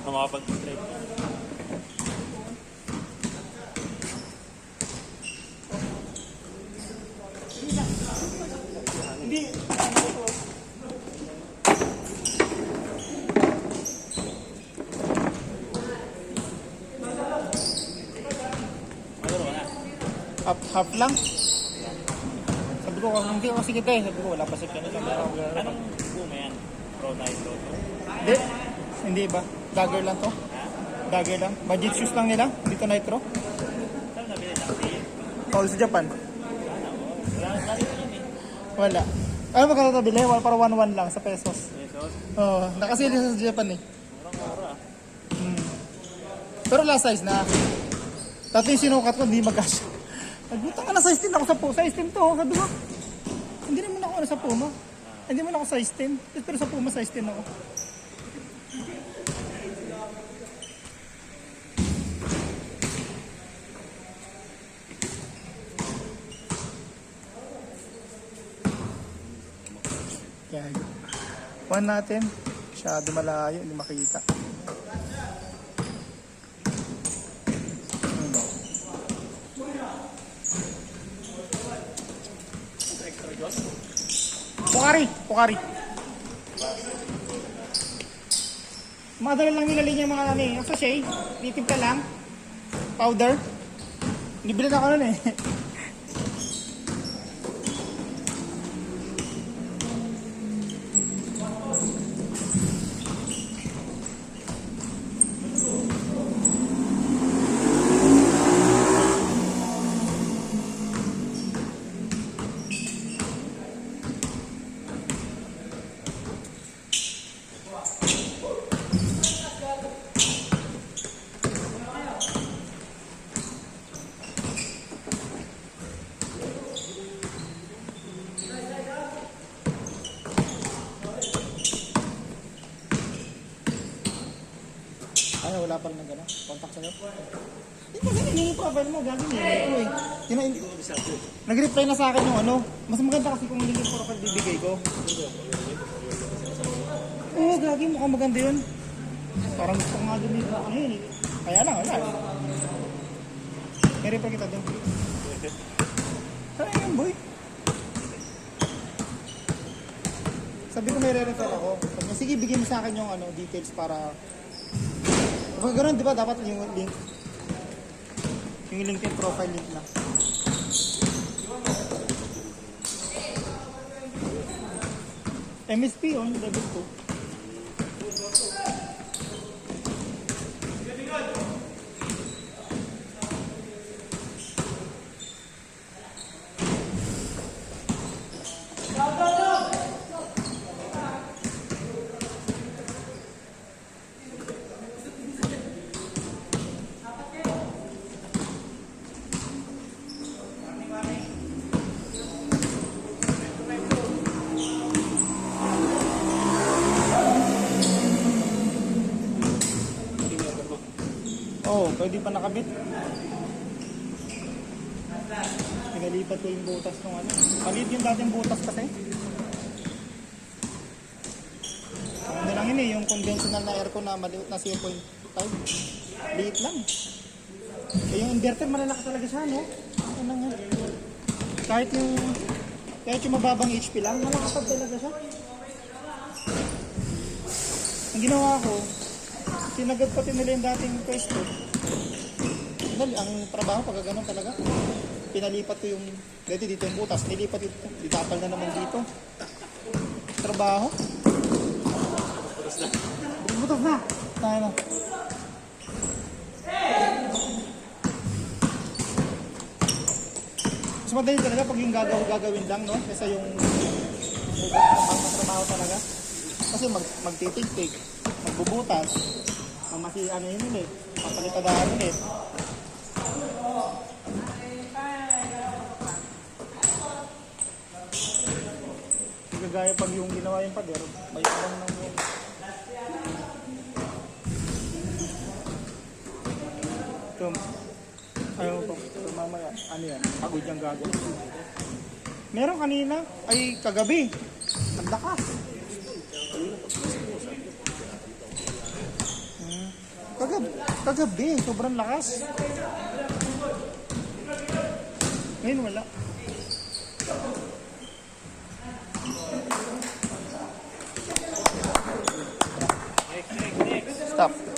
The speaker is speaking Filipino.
Makapag-straight. Hindi. Half lang. Sabi ko, hindi ako sige tayo. Sabi ko, wala pa sa kanila. Anong boom yan? Pro Nitro? Hindi ba? Dagger lang to? Dagger lang. Budget shoes lang nila. Dito Nitro. Saan nabili lang? All sa Japan. Wala. Ano magkano ito bili? Wala para 1-1 lang sa pesos. Pesos? Oo. Nakasili sa Japan eh. Murang-mura. Pero last size na. Dati yung sinukat ko, hindi magkasya. Nagbutang ka na size 10 ako sa Puma. Size 10 to. Sabi ko, hindi naman ako sa Puma. Hindi naman ako size 10. Pero sa Puma size 10 ako. Yan. One natin. Masyado malayo. Hindi makita. Pukari. Madali lang nilalagyan yung mga ano sachet. Titimpla lang. Powder. Nibili na ako nun eh. Ay, wala pa rin ng gano'n. Contact sa'yo. Hindi kasi yung profile mo, gagawin mo eh. Nag-reply na sa akin yung ano. Mas maganda kasi kung hindi yung profile bibigay ko. Oo, gagawin mukhang maganda yun. Parang gusto ko nga dun dito. Ano yun eh. Kaya lang, wala eh. May reply kita dun. Kaya yun, boy. Sabi ko may re-refer ako. Sabi niya, sige, bigyan mo sa akin yung ano, details para... Kapag gano'n, di ba, dapat yung link. Yung LinkedIn profile link na. MSP on, level 2. Oo, pwede pa nakabit. Pinalipat ko yung butas ng ano. Maliit yung dating butas kasi. Ano lang yun eh, yung conventional na aircon na maliit na 0.5. Liit lang. Eh yung inverter malalaki talaga siya, no? Ano nga. Kahit yung mababang HP lang, malakapag talaga siya. Ang ginawa ko, sinagad pati nila yung dating pwesto. Ang trabaho pag ganun talaga. Pinalipat ko yung, dito yung butas, nilipat yung, ditapal na naman dito. Trabaho. Butas na. Tayo na. Mas madali talaga pag yung gagawin lang, no? Kesa yung trabaho talaga. Kasi magtitig-tig, magbubutas, ano yun ulit, papalitadahan ulit. Gagaya pag yung ginawa yung pader, may ibang nang yun. Ito, ayaw ko, ito mamaya, ano yan, pagod yung gagawin. Meron kanina, ay kagabi, ang lakas. Kagabi, sobrang lakas. Ngayon wala. Next. Stop.